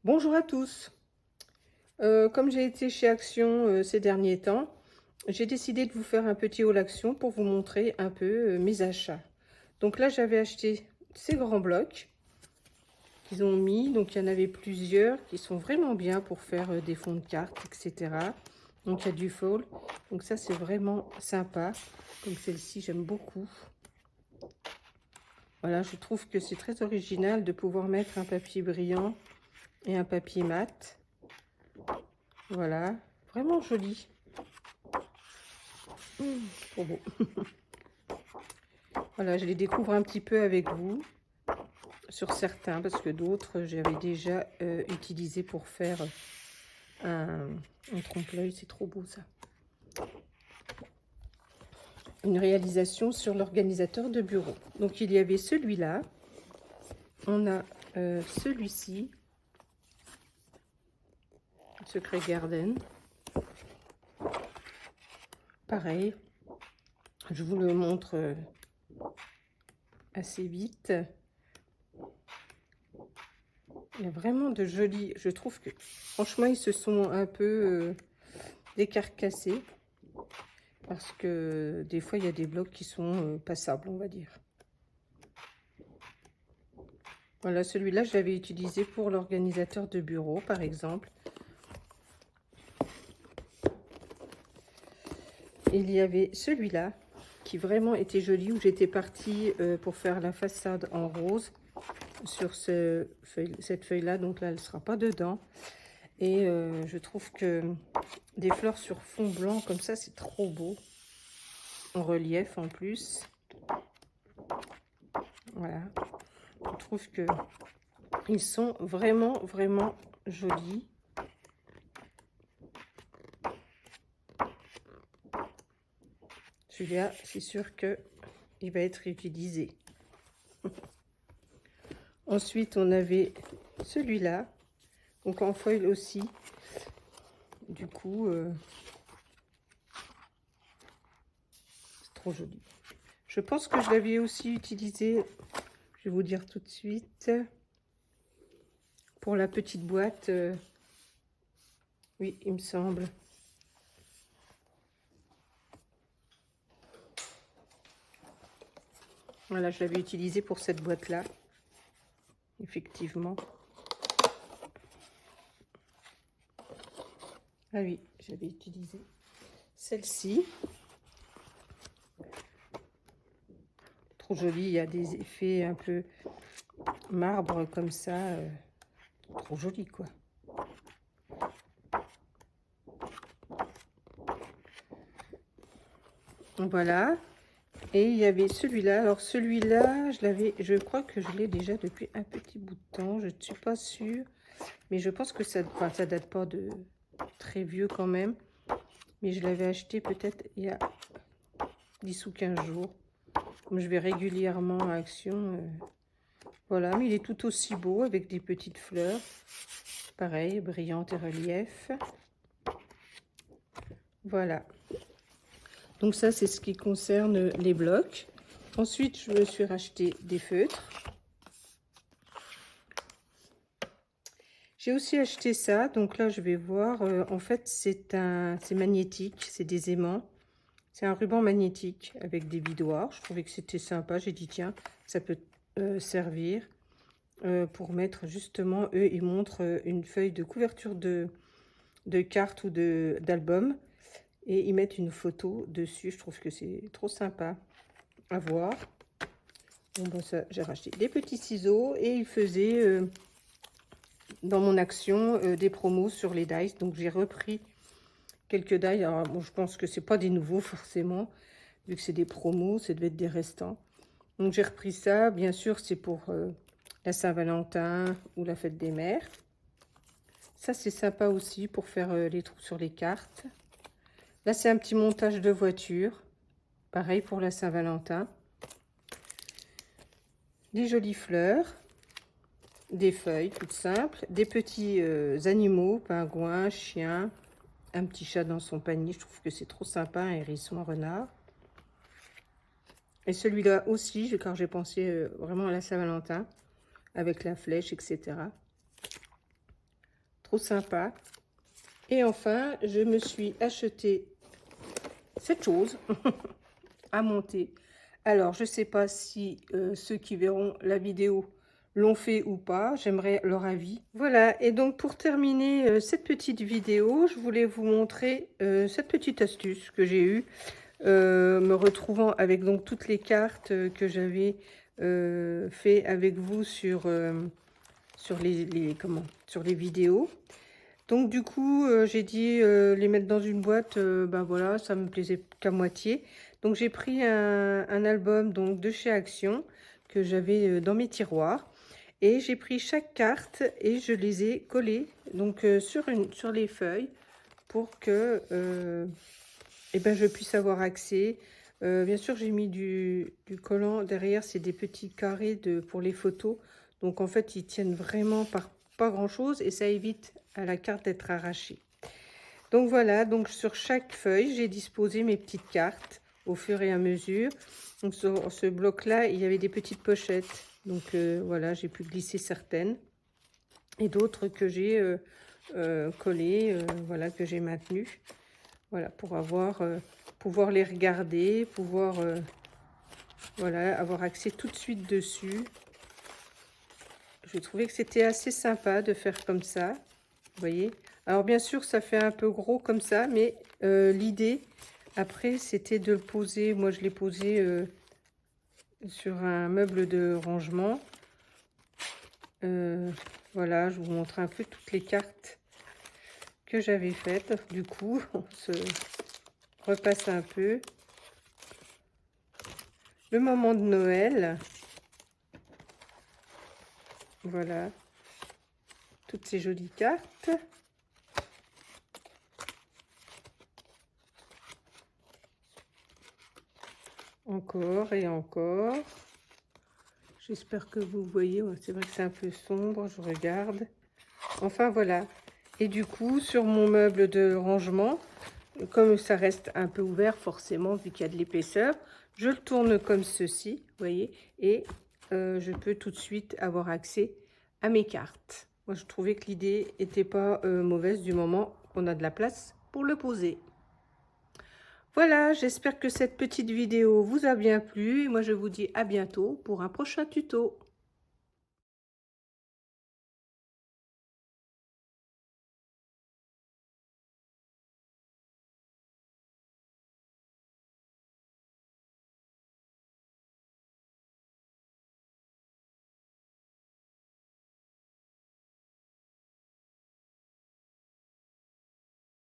Bonjour à tous. Comme j'ai été chez Action ces derniers temps, j'ai décidé de vous faire un petit haul Action pour vous montrer un peu mes achats. Donc là, j'avais acheté ces grands blocs qu'ils ont mis. Donc il y en avait plusieurs qui sont vraiment bien pour faire des fonds de cartes, etc. Donc il y a du faux. Donc ça, c'est vraiment sympa. Comme celle-ci, j'aime beaucoup. Voilà, je trouve que c'est très original de pouvoir mettre un papier brillant et un papier mat. Voilà, vraiment joli. Trop beau. Voilà, je les découvre un petit peu avec vous sur certains parce que d'autres j'avais déjà utilisé pour faire un trompe-l'œil. C'est trop beau ça. Une réalisation sur l'organisateur de bureau. Donc il y avait celui-là. On a celui-ci. Secret Garden. Pareil. Je vous le montre assez vite. Il y a vraiment de jolis... Je trouve que, franchement, ils se sont un peu décarcassés. Parce que des fois, il y a des blocs qui sont passables, on va dire. Voilà, celui-là, je l'avais utilisé pour l'organisateur de bureau, par exemple. Il y avait celui-là, qui vraiment était joli, où j'étais partie pour faire la façade en rose sur cette feuille-là. Donc là, elle ne sera pas dedans. Et je trouve que des fleurs sur fond blanc, comme ça, c'est trop beau. En relief, en plus. Voilà. Je trouve que ils sont vraiment, vraiment jolis. Celui-là, c'est sûr que il va être utilisé. Ensuite, on avait celui-là, donc en foil aussi. Du coup, c'est trop joli. Je pense que je l'avais aussi utilisé, je vais vous dire tout de suite, pour la petite boîte. Oui, il me semble. Voilà, je l'avais utilisé pour cette boîte-là, effectivement. Ah oui, j'avais utilisé celle-ci. Trop jolie, il y a des effets un peu marbre comme ça. Trop joli, quoi. Voilà. Et il y avait celui-là. Alors celui-là, je crois que je l'ai déjà depuis un petit bout de temps. Je ne suis pas sûre. Mais je pense que ça, enfin, ça date pas de très vieux quand même. Mais je l'avais acheté peut-être il y a 10 ou 15 jours. Comme je vais régulièrement à Action. Voilà, mais il est tout aussi beau avec des petites fleurs. Pareil, brillantes et relief. Voilà. Donc ça, c'est ce qui concerne les blocs. Ensuite, je me suis racheté des feutres. J'ai aussi acheté ça. Donc là, je vais voir. En fait, c'est magnétique. C'est des aimants. C'est un ruban magnétique avec des bidoirs. Je trouvais que c'était sympa. J'ai dit, tiens, ça peut servir pour mettre justement... Eux, ils montrent une feuille de couverture de carte ou d'album. Et ils mettent une photo dessus. Je trouve que c'est trop sympa à voir. Bon, ben ça, j'ai racheté des petits ciseaux et ils faisaient dans mon Action des promos sur les dies. Donc j'ai repris quelques dies. Alors bon, je pense que c'est pas des nouveaux forcément, vu que c'est des promos, ça devait être des restants. Donc j'ai repris ça. Bien sûr, c'est pour la Saint-Valentin ou la fête des mères. Ça, c'est sympa aussi pour faire les trous sur les cartes. Là, c'est un petit montage de voiture. Pareil pour la Saint-Valentin. Des jolies fleurs. Des feuilles toutes simples. Des petits animaux, pingouins, chiens. Un petit chat dans son panier. Je trouve que c'est trop sympa. Un hérisson, un renard. Et celui-là aussi, car j'ai pensé vraiment à la Saint-Valentin. Avec la flèche, etc. trop sympa. Et enfin, je me suis acheté cette chose à monter. Alors, je ne sais pas si ceux qui verront la vidéo l'ont fait ou pas. J'aimerais leur avis. Voilà, et donc pour terminer cette petite vidéo, je voulais vous montrer cette petite astuce que j'ai eue, me retrouvant avec donc toutes les cartes que j'avais fait avec vous sur sur les vidéos. Donc du coup, j'ai dit les mettre dans une boîte, ben voilà, ça me plaisait qu'à moitié. Donc j'ai pris un album donc de chez Action que j'avais dans mes tiroirs. Et j'ai pris chaque carte et je les ai collées donc sur les feuilles pour que eh ben, je puisse avoir accès. Bien sûr, j'ai mis du collant derrière, c'est des petits carrés pour les photos. Donc en fait, ils tiennent vraiment par pas grand-chose et ça évite à la carte d'être arrachée. Donc voilà, donc sur chaque feuille, j'ai disposé mes petites cartes au fur et à mesure. Donc sur ce bloc-là, il y avait des petites pochettes. Donc voilà, j'ai pu glisser certaines. Et d'autres que j'ai collées, voilà, que j'ai maintenues. Voilà, pour pouvoir les regarder, pouvoir voilà, avoir accès tout de suite dessus. Je trouvais que c'était assez sympa de faire comme ça. Vous voyez? Alors bien sûr, ça fait un peu gros comme ça, mais l'idée, après, c'était de le poser. Moi, je l'ai posé sur un meuble de rangement. Voilà, je vous montre un peu toutes les cartes que j'avais faites. Du coup, on se repasse un peu. Le moment de Noël. Voilà. Toutes ces jolies cartes. Encore et encore. J'espère que vous voyez. C'est vrai que c'est un peu sombre, je regarde. Enfin, voilà. Et du coup, sur mon meuble de rangement, comme ça reste un peu ouvert, forcément, vu qu'il y a de l'épaisseur, je le tourne comme ceci, vous voyez, et je peux tout de suite avoir accès à mes cartes. Moi, je trouvais que l'idée n'était pas mauvaise du moment qu'on a de la place pour le poser. Voilà, j'espère que cette petite vidéo vous a bien plu. Et moi, je vous dis à bientôt pour un prochain tuto.